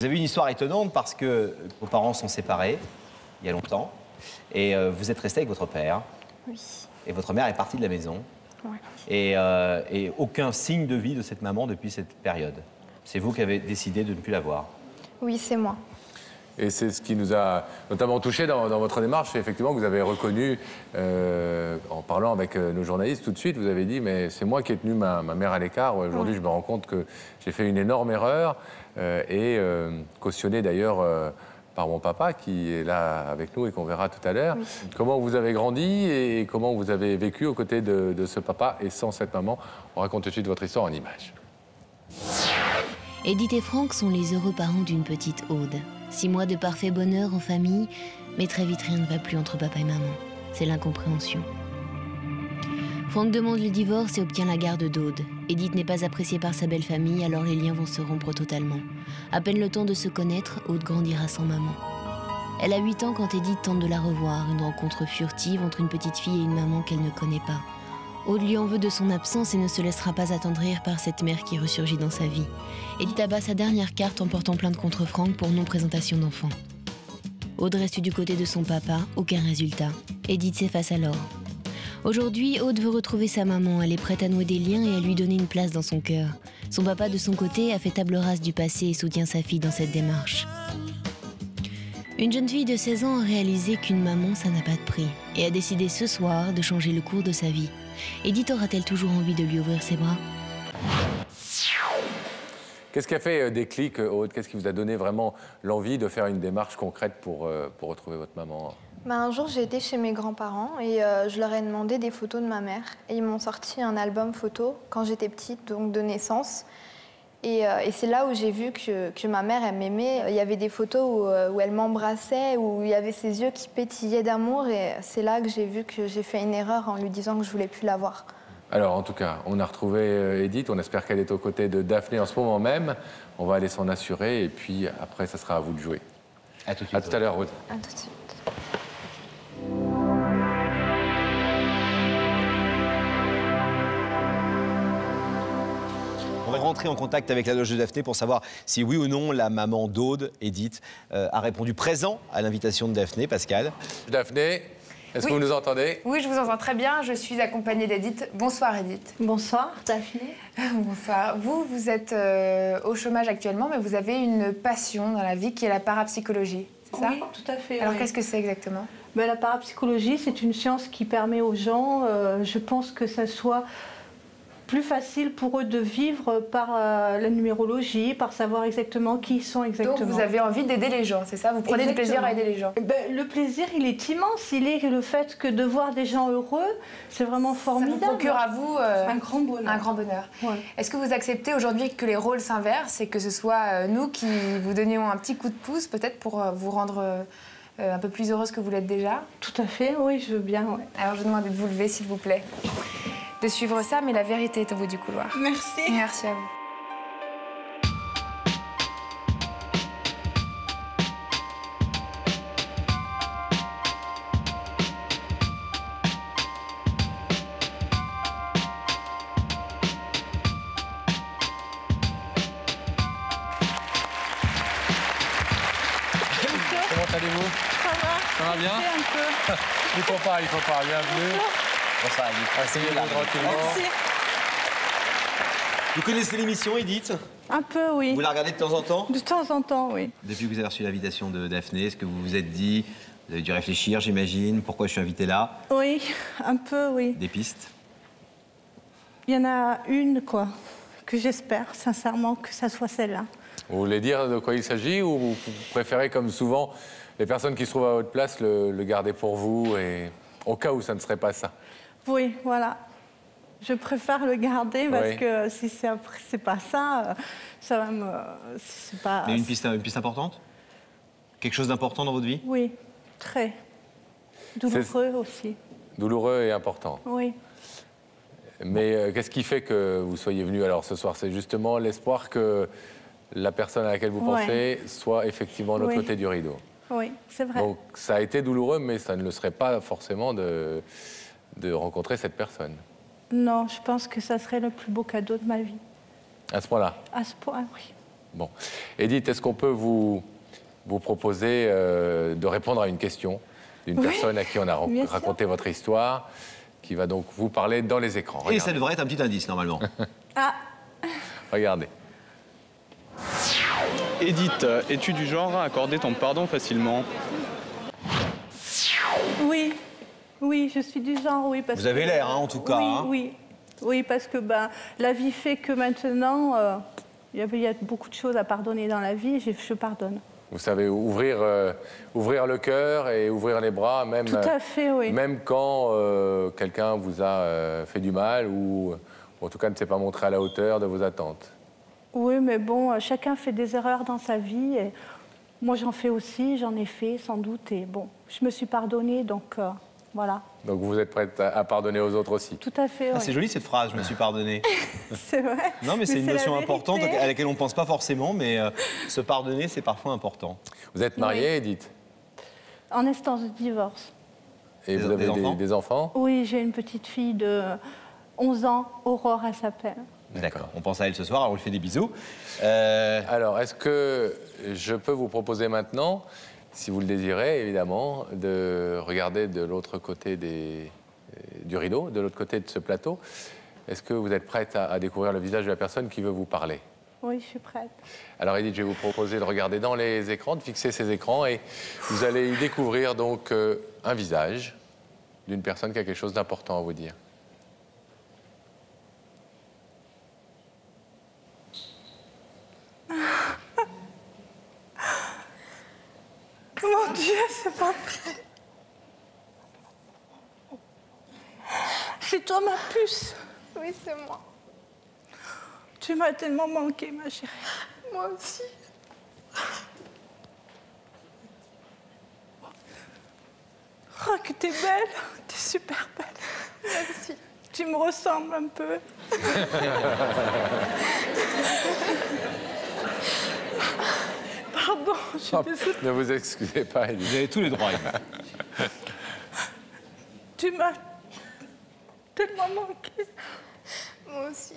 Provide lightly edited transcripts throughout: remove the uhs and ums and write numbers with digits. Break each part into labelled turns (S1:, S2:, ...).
S1: Vous avez une histoire étonnante parce que vos parents sont séparés il y a longtemps et vous êtes resté avec votre père.
S2: Oui.
S1: Et votre mère est partie de la maison.
S2: Ouais.
S1: Et aucun signe de vie de cette maman depuis cette période. C'est vous qui avez décidé de ne plus la voir.
S2: Oui, c'est moi.
S3: Et c'est ce qui nous a notamment touché dans votre démarche, c'est effectivement que vous avez reconnu, en parlant avec nos journalistes tout de suite, vous avez dit « mais c'est moi qui ai tenu ma mère à l'écart. Aujourd'hui, je me rends compte que j'ai fait une énorme erreur cautionné d'ailleurs par mon papa qui est là avec nous et qu'on verra tout à l'heure. Oui. Comment vous avez grandi et comment vous avez vécu aux côtés de ce papa et sans cette maman? On raconte tout de suite votre histoire en images.
S4: Edith et Franck sont les heureux parents d'une petite Aude. 6 mois de parfait bonheur en famille, mais très vite rien ne va plus entre papa et maman. C'est l'incompréhension. Franck demande le divorce et obtient la garde d'Aude. Edith n'est pas appréciée par sa belle famille, alors les liens vont se rompre totalement. À peine le temps de se connaître, Aude grandira sans maman. Elle a 8 ans quand Edith tente de la revoir, une rencontre furtive entre une petite fille et une maman qu'elle ne connaît pas. Aude lui en veut de son absence et ne se laissera pas attendrir par cette mère qui ressurgit dans sa vie. Edith abat sa dernière carte en portant plainte contre Franck pour non-présentation d'enfant. Aude reste du côté de son papa, aucun résultat. Edith s'efface alors. Aujourd'hui, Aude veut retrouver sa maman, elle est prête à nouer des liens et à lui donner une place dans son cœur. Son papa, de son côté, a fait table rase du passé et soutient sa fille dans cette démarche. Une jeune fille de 16 ans a réalisé qu'une maman, ça n'a pas de prix, et a décidé ce soir de changer le cours de sa vie. Edith aura-t-elle toujours envie de lui ouvrir ses bras?
S3: Qu'est-ce qui a fait déclic, Aude? Qu'est-ce qui vous a donné vraiment l'envie de faire une démarche concrète pour retrouver votre maman?
S2: Un jour, j'ai été chez mes grands-parents et je leur ai demandé des photos de ma mère. Et ils m'ont sorti un album photo quand j'étais petite, donc de naissance. Et c'est là où j'ai vu que ma mère, elle m'aimait. Il y avait des photos où elle m'embrassait, où il y avait ses yeux qui pétillaient d'amour. Et c'est là que j'ai vu que j'ai fait une erreur en lui disant que je voulais plus la voir. Alors,
S3: en tout cas, on a retrouvé Edith. On espère qu'elle est aux côtés de Daphné en ce moment même. On va aller s'en assurer. Et puis, après, ça sera à vous de jouer.
S1: À tout de suite.
S3: À tout à l'heure, Aude.
S2: À tout de suite.
S1: On va rentrer en contact avec la loge de Daphné pour savoir si oui ou non la maman d'Aude, Edith, a répondu présent à l'invitation de Daphné. Pascal.
S3: Daphné, est-ce que vous nous entendez?
S5: Oui, je vous entends très bien. Je suis accompagnée d'Edith. Bonsoir, Edith.
S6: Bonsoir, Daphné.
S5: Bonsoir. Vous êtes au chômage actuellement, mais vous avez une passion dans la vie qui est la parapsychologie, c'est ça?
S6: Oui, tout à fait.
S5: Alors, qu'est-ce que c'est exactement?
S6: La parapsychologie, c'est une science qui permet aux gens, je pense que ça soit plus facile pour eux de vivre par la numérologie, par savoir exactement qui ils sont exactement.
S5: Donc vous avez envie d'aider les gens, c'est ça? Vous prenez du plaisir à aider les gens?
S6: Le plaisir, il est immense. Il est le fait que de voir des gens heureux, c'est vraiment formidable.
S5: Ça vous procure à vous
S6: un grand bonheur.
S5: Un grand bonheur.
S6: Ouais.
S5: Est-ce que vous acceptez aujourd'hui que les rôles s'inversent et que ce soit nous qui vous donnions un petit coup de pouce, peut-être pour vous rendre un peu plus heureuse que vous l'êtes déjà?
S6: Tout à fait, oui, je veux bien. Ouais.
S5: Alors je vous demande de vous lever, s'il vous plaît. De suivre ça, mais la vérité est au bout du couloir.
S6: Merci.
S5: Merci à vous.
S3: Comment allez-vous?
S6: Ça va?
S3: Ça va bien?
S6: Un peu.
S3: Il faut pas, bienvenue.
S1: Bonsoir, Edith.
S3: Asseyez-vous tranquillement.
S6: Merci.
S1: Vous connaissez l'émission, Edith?
S6: Un peu, oui.
S1: Vous la regardez de temps en temps?
S6: De temps en temps, oui.
S1: Depuis que vous avez reçu l'invitation de Daphné, est-ce que vous vous êtes dit, vous avez dû réfléchir, j'imagine, pourquoi je suis invité là?
S6: Oui, un peu, oui.
S1: Des pistes?
S6: Il y en a une, quoi, que j'espère sincèrement que ça soit celle-là.
S3: Vous voulez dire de quoi il s'agit ou vous préférez, comme souvent, les personnes qui se trouvent à votre place, le garder pour vous et au cas où ça ne serait pas ça?
S6: Oui, voilà. Je préfère le garder parce
S3: Oui.
S6: que si c'est pas ça, ça va me... C'est pas...
S1: Mais une piste importante? Quelque chose d'important dans votre vie?
S6: Oui, très. Douloureux aussi.
S3: Douloureux et important.
S6: Oui.
S3: Mais qu'est-ce qui fait que vous soyez venu alors ce soir? C'est justement l'espoir que la personne à laquelle vous pensez soit effectivement de l'autre côté du rideau.
S6: Oui, c'est vrai.
S3: Donc ça a été douloureux, mais ça ne le serait pas forcément de rencontrer cette personne.
S6: Non, je pense que ça serait le plus beau cadeau de ma vie.
S3: À ce point-là?
S6: À ce point, oui.
S3: Bon. Edith, est-ce qu'on peut vous proposer de répondre à une question d'une personne à qui on a raconté votre histoire, qui va donc vous parler dans les écrans.
S1: Regardez. Et ça devrait être un petit indice, normalement.
S6: Ah.
S3: Regardez.
S7: Edith, es-tu du genre à accorder ton pardon facilement?
S6: Oui, oui, je suis du genre, oui. Parce
S1: Vous avez l'air, hein, en tout cas.
S6: Oui,
S1: hein.
S6: oui. Oui, parce que la vie fait que maintenant, il y a beaucoup de choses à pardonner dans la vie, je pardonne.
S3: Vous savez ouvrir le cœur et ouvrir les bras, même,
S6: Tout à fait, oui.
S3: Même quand quelqu'un vous a fait du mal ou en tout cas ne s'est pas montré à la hauteur de vos attentes.
S6: Oui, mais bon, chacun fait des erreurs dans sa vie. Et moi, j'en fais aussi, j'en ai fait sans doute. Et bon, je me suis pardonnée, donc voilà.
S3: Donc vous êtes prête à pardonner aux autres aussi?
S6: Tout à fait, oui.
S1: C'est joli cette phrase, je me suis pardonné.
S6: C'est vrai.
S1: Non, mais c'est une notion
S6: la
S1: importante
S6: vérité.
S1: à laquelle on ne pense pas forcément, mais se pardonner, c'est parfois important.
S3: Vous êtes mariée, Edith?
S6: En instance de divorce.
S3: Et vous avez des enfants?
S6: Oui, j'ai une petite fille de 11 ans, Aurore, elle s'appelle.
S1: D'accord, on pense à elle ce soir, alors on lui fait des bisous.
S3: Alors, est-ce que je peux vous proposer maintenant, si vous le désirez, évidemment, de regarder de l'autre côté du rideau, de l'autre côté de ce plateau? Est-ce que vous êtes prête à découvrir le visage de la personne qui veut vous parler?
S6: Oui, je suis prête.
S3: Alors, Edith, je vais vous proposer de regarder dans les écrans, de fixer ces écrans, et vous allez y découvrir donc un visage d'une personne qui a quelque chose d'important à vous dire.
S6: Mon Dieu, c'est pas vrai. C'est toi ma puce.
S2: Oui, c'est moi.
S6: Tu m'as tellement manqué, ma chérie.
S2: Moi aussi.
S6: Oh, que t'es belle. T'es super belle.
S2: Merci.
S6: Tu me ressembles un peu. Pardon, je suis désolée.
S3: Ne vous excusez pas, Edith.
S1: Vous avez tous les droits, Edith.
S6: Tu m'as tellement manqué.
S2: Moi aussi.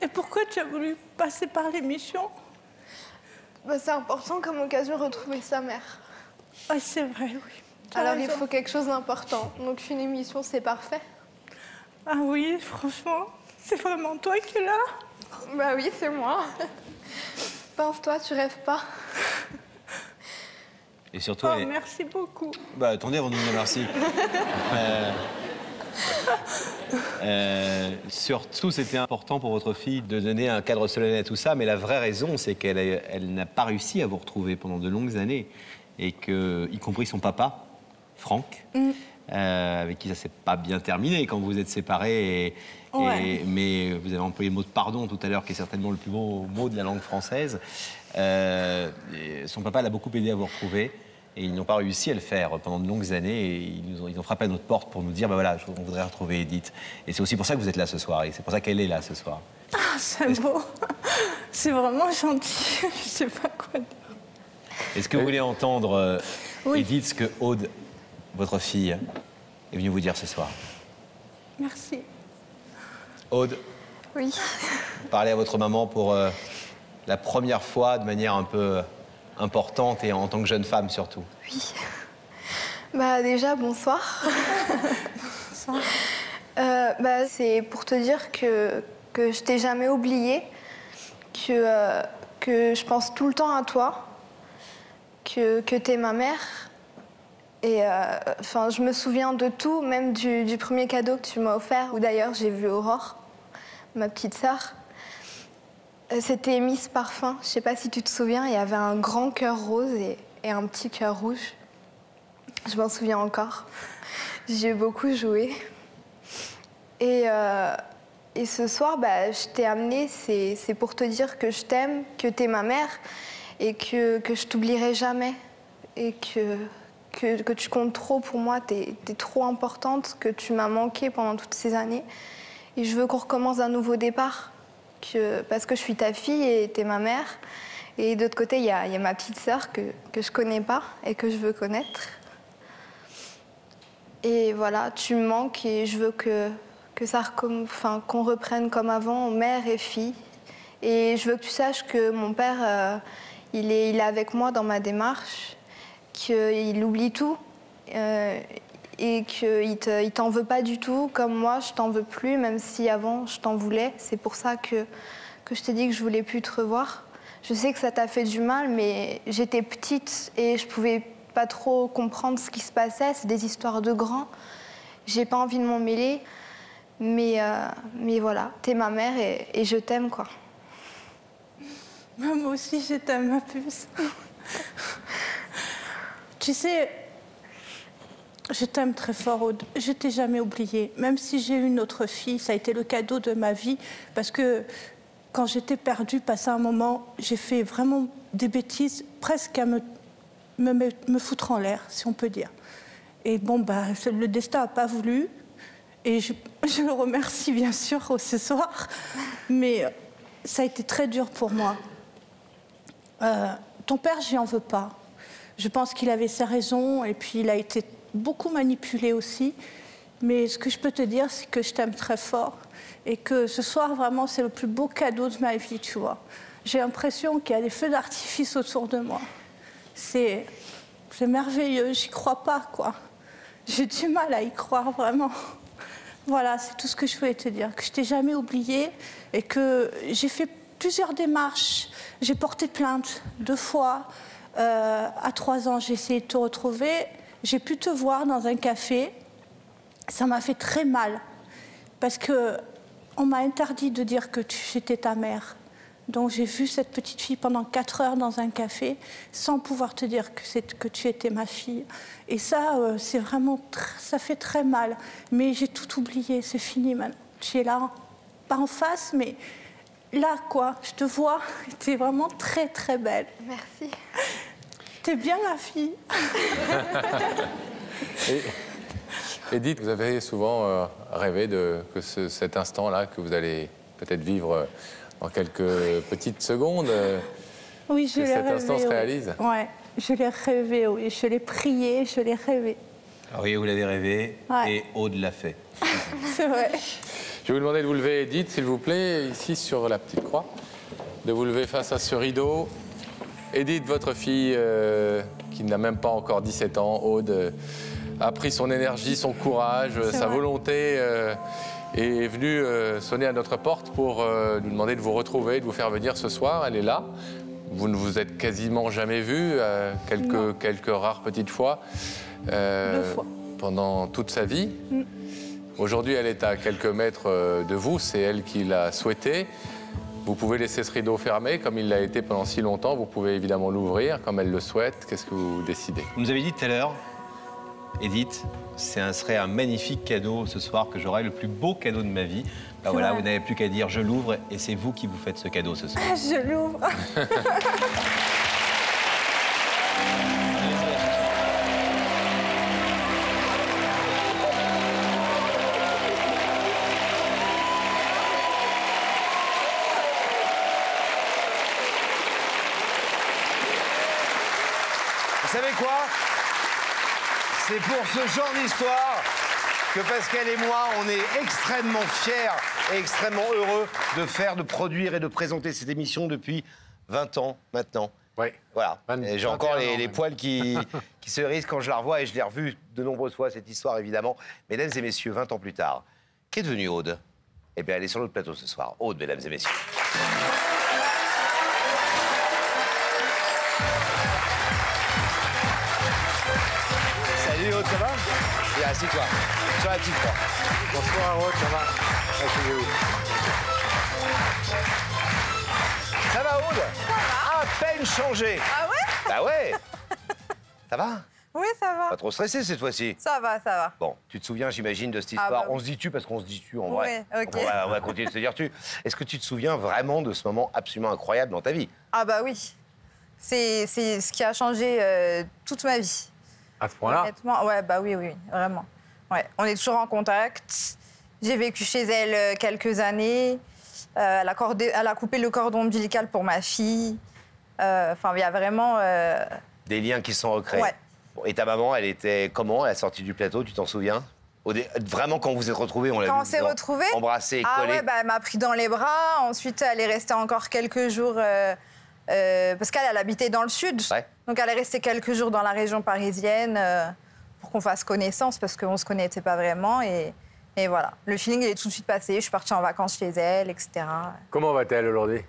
S6: Et pourquoi tu as voulu passer par l'émission?
S2: C'est important comme occasion de retrouver sa mère.
S6: Ah, c'est vrai, oui. Tu as
S2: Alors il
S6: raison.
S2: faut quelque chose d'important. Donc une émission, c'est parfait.
S6: Ah oui, franchement, c'est vraiment toi qui es là?
S2: Bah oui, c'est moi. Pense-toi, tu rêves pas.
S1: Et surtout,
S6: Oh, merci beaucoup.
S1: Bah, attendez avant de nous dire merci. Surtout, c'était important pour votre fille de donner un cadre solennel à tout ça, mais la vraie raison, c'est qu'elle n'a pas réussi à vous retrouver pendant de longues années, et que, y compris son papa, Franck, avec qui ça s'est pas bien terminé quand vous êtes séparés, mais vous avez employé le mot de pardon tout à l'heure, qui est certainement le plus beau mot de la langue française. Son papa l'a beaucoup aidé à vous retrouver. Et ils n'ont pas réussi à le faire pendant de longues années. Et ils ont frappé à notre porte pour nous dire, voilà, on voudrait retrouver Edith. Et c'est aussi pour ça que vous êtes là ce soir. Et c'est pour ça qu'elle est là ce soir.
S6: Ah, c'est beau. C'est vraiment gentil. Je sais pas quoi dire.
S1: Est-ce que vous voulez entendre, Edith, ce que Aude, votre fille, est venue vous dire ce soir?
S6: Merci.
S1: Aude,
S2: Oui.
S1: parlez à votre maman pour la première fois de manière un peu importante et en tant que jeune femme surtout.
S2: Oui. Bah déjà, bonsoir.
S6: Bonsoir.
S2: C'est pour te dire que je t'ai jamais oublié, que je pense tout le temps à toi, que t'es ma mère. Et je me souviens de tout, même du premier cadeau que tu m'as offert, où d'ailleurs j'ai vu Aurore, ma petite sœur. C'était Miss Parfum, je sais pas si tu te souviens, il y avait un grand cœur rose et un petit cœur rouge. Je m'en souviens encore. J'ai beaucoup joué. Et ce soir, je t'ai amenée, c'est pour te dire que je t'aime, que t'es ma mère et que je t'oublierai jamais. Et que tu comptes trop pour moi, t'es trop importante, que tu m'as manqué pendant toutes ces années. Et je veux qu'on recommence un nouveau départ. Parce que je suis ta fille et t'es ma mère. Et d'autre côté, il y a ma petite sœur que je connais pas et que je veux connaître. Et voilà, tu me manques et je veux que qu'on reprenne comme avant, mère et fille. Et je veux que tu saches que mon père, il est avec moi dans ma démarche, qu'il oublie tout et qu'il t'en veut pas du tout, comme moi, je t'en veux plus, même si avant, je t'en voulais. C'est pour ça que je t'ai dit que je voulais plus te revoir. Je sais que ça t'a fait du mal, mais j'étais petite et je pouvais pas trop comprendre ce qui se passait. C'est des histoires de grands. J'ai pas envie de m'en mêler. Mais voilà, t'es ma mère et je t'aime, quoi.
S6: Moi aussi, je t'aime, ma puce. Tu sais, je t'aime très fort, Aude. Je t'ai jamais oubliée. Même si j'ai eu une autre fille, ça a été le cadeau de ma vie. Parce que quand j'étais perdue, passé un moment, j'ai fait vraiment des bêtises, presque à me foutre en l'air, si on peut dire. Et bon, le destin n'a pas voulu. Et je le remercie bien sûr ce soir, mais ça a été très dur pour moi. Ton père, j'y en veux pas. Je pense qu'il avait ses raisons et puis il a été beaucoup manipulé aussi. Mais ce que je peux te dire, c'est que je t'aime très fort et que ce soir, vraiment, c'est le plus beau cadeau de ma vie, tu vois. J'ai l'impression qu'il y a des feux d'artifice autour de moi. C'est merveilleux, j'y crois pas, quoi. J'ai du mal à y croire, vraiment. Voilà, c'est tout ce que je voulais te dire, que je t'ai jamais oublié et que j'ai fait plusieurs démarches. J'ai porté plainte 2 fois. À 3 ans, j'ai essayé de te retrouver. J'ai pu te voir dans un café. Ça m'a fait très mal parce qu'on m'a interdit de dire que j'étais ta mère. Donc j'ai vu cette petite fille pendant 4 heures dans un café sans pouvoir te dire que tu étais ma fille. Et ça, c'est vraiment, ça fait très mal. Mais j'ai tout oublié, c'est fini maintenant. Tu es là, pas en face, mais là, quoi. Je te vois, tu es vraiment très, très belle.
S2: Merci.
S6: T'es bien ma fille.
S3: Edith, vous avez souvent rêvé que cet instant-là, que vous allez peut-être vivre en quelques petites secondes,
S6: oui, je
S3: que
S6: l'ai
S3: cet
S6: rêvé,
S3: instant se réalise.
S6: Oui, je l'ai rêvé, oui. Je l'ai prié, je l'ai rêvé.
S1: Ah oui, vous l'avez rêvé
S6: Ouais.
S1: et Aude l'a fait.
S6: C'est vrai.
S3: Je vais vous demander de vous lever, Edith, s'il vous plaît, ici sur la petite croix, de vous lever face à ce rideau. Edith, votre fille, qui n'a même pas encore 17 ans, Aude, a pris son énergie, son courage, sa volonté, est venue sonner à notre porte pour nous demander de vous retrouver, de vous faire venir ce soir. Elle est là. Vous ne vous êtes quasiment jamais vus, quelques rares petites fois,
S6: 2 fois.
S3: pendant toute sa vie. Aujourd'hui, elle est à quelques mètres de vous, c'est elle qui l'a souhaité. Vous pouvez laisser ce rideau fermé, comme il l'a été pendant si longtemps. Vous pouvez évidemment l'ouvrir, comme elle le souhaite. Qu'est-ce que vous décidez?
S1: Vous nous avez dit tout à l'heure, Edith, ce serait un magnifique cadeau ce soir que j'aurai, le plus beau cadeau de ma vie. Ben voilà, vous n'avez plus qu'à dire je l'ouvre et c'est vous qui vous faites ce cadeau ce soir.
S6: Je l'ouvre.
S8: Vous savez quoi? C'est pour ce genre d'histoire que Pascal et moi, on est extrêmement fiers et extrêmement heureux de produire et de présenter cette émission depuis 20 ans maintenant.
S3: Oui.
S8: Voilà. Et j'ai encore
S3: 21 ans,
S8: les
S3: même.
S8: poils qui se hérissent quand je la revois et je l'ai revue de nombreuses fois, cette histoire évidemment. Mesdames et messieurs, 20 ans plus tard, qu'est devenue Aude? Eh bien, elle est sur notre plateau ce soir. Aude, mesdames et messieurs. Salut Aude, ça va? Viens, assis-toi. Sur la petite croix. Bonsoir Aude, ça va? Asseyez-vous. Ça va Aude? Ça va. À peine changé.
S9: Ah ouais?
S8: Bah ouais. Ça va?
S9: Oui, ça va.
S8: Pas trop stressé cette fois-ci?
S9: Ça va, ça va.
S8: Bon, tu te souviens, j'imagine, de cette histoire.
S9: bah oui.
S8: On se dit tu parce qu'on se dit tu en vrai.
S9: Ouais, ok.
S8: On va continuer de se dire tu. Est-ce que tu te souviens vraiment de ce moment absolument incroyable dans ta vie?
S9: Ah bah oui. C'est ce qui a changé toute ma vie.
S3: À ce point-là?
S9: Honnêtement, ouais, bah oui, vraiment. Ouais, on est toujours en contact. J'ai vécu chez elle quelques années. Elle a coupé le cordon ombilical pour ma fille. Enfin, il y a vraiment...
S8: Des liens qui se sont recréés.
S9: Ouais.
S8: Bon, et ta maman, elle était comment à la sortie du plateau, tu t'en souviens? Vraiment, quand vous vous êtes retrouvés, on l'a vu.
S9: Quand on s'est retrouvés,
S8: embrassés, collés.
S9: Ouais, elle m'a pris dans les bras. Ensuite, elle est restée encore quelques jours parce qu'elle habitait dans le sud.
S8: Ouais.
S9: Donc, elle est restée quelques jours dans la région parisienne pour qu'on fasse connaissance parce qu'on ne se connaissait pas vraiment. Et voilà, le feeling il est tout de suite passé. Je suis partie en vacances chez elle, etc.
S3: Comment va-t-elle aujourd'hui?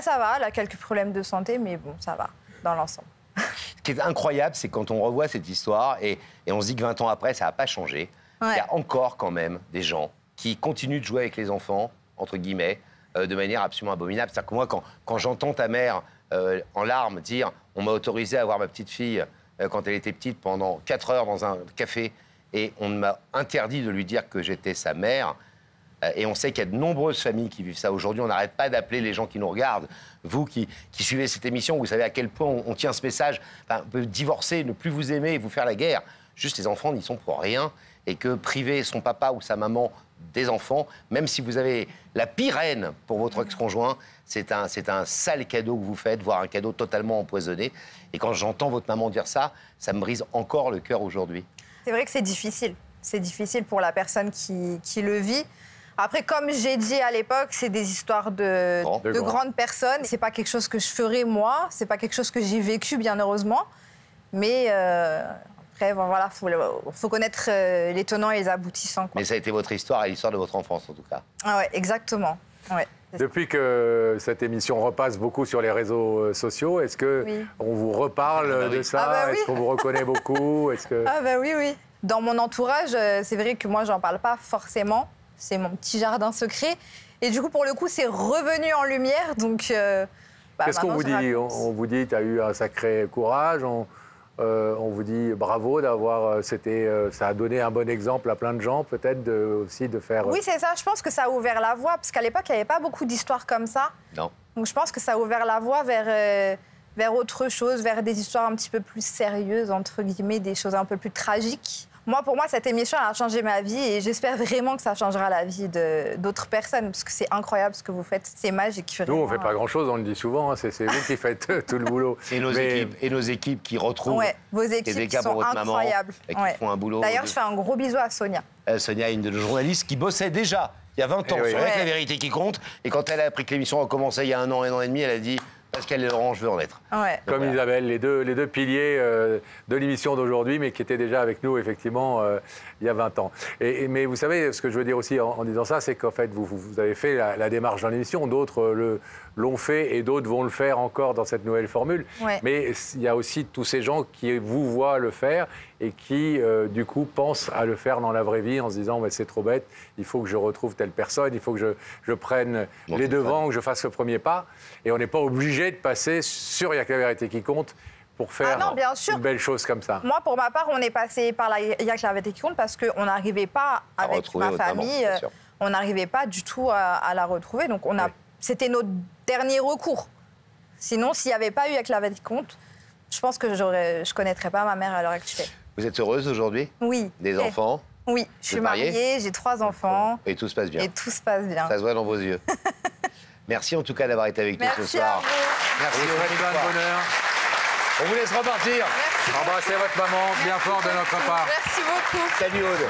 S9: Ça va, elle a quelques problèmes de santé, mais bon, ça va, dans l'ensemble.
S8: Ce qui est incroyable, c'est quand on revoit cette histoire et on se dit que 20 ans après, ça n'a pas changé.
S9: Ouais.
S8: Il y a encore quand même des gens qui continuent de jouer avec les enfants, entre guillemets, de manière absolument abominable. C'est-à-dire que moi, quand j'entends ta mère en larmes dire « on m'a autorisé à voir ma petite fille quand elle était petite pendant 4 heures dans un café et on m'a interdit de lui dire que j'étais sa mère », et on sait qu'il y a de nombreuses familles qui vivent ça. Aujourd'hui, on n'arrête pas d'appeler les gens qui nous regardent. Vous qui suivez cette émission, vous savez à quel point on tient ce message. Enfin, on peut divorcer, ne plus vous aimer et vous faire la guerre. Juste, les enfants n'y sont pour rien. Et que priver son papa ou sa maman des enfants, même si vous avez la pire haine pour votre ex-conjoint, c'est un sale cadeau que vous faites, voire un cadeau totalement empoisonné. Et quand j'entends votre maman dire ça, ça me brise encore le cœur aujourd'hui.
S9: C'est vrai que c'est difficile. C'est difficile pour la personne qui le vit. Après, comme j'ai dit à l'époque, c'est des histoires de grandes personnes. C'est pas quelque chose que je ferais moi. C'est pas quelque chose que j'ai vécu, bien heureusement. Mais après, voilà, faut connaître les tenants et les aboutissants, quoi.
S8: Mais ça a été votre histoire et l'histoire de votre enfance, en tout cas.
S9: Ah ouais, exactement. Ouais.
S3: Depuis que cette émission repasse beaucoup sur les réseaux sociaux, est-ce qu'on vous reparle de ça?
S9: Oui.
S3: Est-ce qu'on vous reconnaît beaucoup?
S9: Ah bah oui, oui. Dans mon entourage, c'est vrai que moi, j'en parle pas forcément. C'est mon petit jardin secret. Et du coup, pour le coup, c'est revenu en lumière. Donc,
S3: qu'est-ce qu'on vous dit? On vous dit, tu as eu un sacré courage. On vous dit bravo d'avoir. Ça a donné un bon exemple à plein de gens, peut-être aussi de faire.
S9: Oui, c'est ça. Je pense que ça a ouvert la voie. Parce qu'à l'époque, il n'y avait pas beaucoup d'histoires comme ça.
S8: Non.
S9: Donc, je pense que ça a ouvert la voie vers autre chose, vers des histoires un petit peu plus sérieuses, entre guillemets, des choses un peu plus tragiques. Moi, pour moi, cette émission, elle a changé ma vie et j'espère vraiment que ça changera la vie d'autres personnes parce que c'est incroyable ce que vous faites, c'est magique.
S3: Nous, on ne fait pas grand-chose, on le dit souvent, hein, c'est vous qui faites tout le boulot.
S8: Et nos équipes qui retrouvent
S9: vos équipes qui sont incroyables.
S8: Et qui font un boulot.
S9: D'ailleurs, je fais un gros bisou à Sonia.
S8: Sonia, une de nos journalistes qui bossait déjà il y a 20 ans sur Avec la vérité qui compte. Et quand elle a appris que l'émission recommençait il y a un an et demi, elle a dit... Pascal et Laurent, je veux en être.
S9: Ouais.
S3: Comme voilà. Isabelle, les deux piliers de l'émission d'aujourd'hui, mais qui étaient déjà avec nous, effectivement, il y a 20 ans. Mais vous savez, ce que je veux dire aussi en disant ça, c'est qu'en fait, vous avez fait la démarche dans l'émission, d'autres l'ont fait et d'autres vont le faire encore dans cette nouvelle formule.
S9: Ouais.
S3: Mais il y a aussi tous ces gens qui vous voient le faire et qui, du coup, pensent à le faire dans la vraie vie en se disant c'est trop bête, il faut que je retrouve telle personne, il faut que je prenne les devants, que je fasse le premier pas. Et on n'est pas obligé de passer sur Il y a que la vérité qui compte pour faire une belle chose comme ça.
S9: Moi, pour ma part, on est passé par Il y a que la vérité qui compte parce qu'on n'arrivait pas avec ma famille, on n'arrivait pas du tout à la retrouver. Donc, c'était notre dernier recours. Sinon, s'il n'y avait pas eu Il y a que la vérité qui compte, je pense que je ne connaîtrais pas ma mère à l'heure actuelle.
S8: Vous êtes heureuse aujourd'hui?
S9: Oui.
S8: Des enfants?
S9: Oui, je suis mariée, j'ai 3 enfants.
S8: Et tout se passe bien?
S9: Et tout se passe bien.
S8: Ça se voit dans vos yeux. Merci en tout cas d'avoir été avec nous ce soir.
S3: Merci. On vous souhaite plein de bonheur.
S8: On vous laisse repartir.
S3: Embrassez votre maman bien fort de notre part.
S9: Merci beaucoup.
S8: Salut Aude.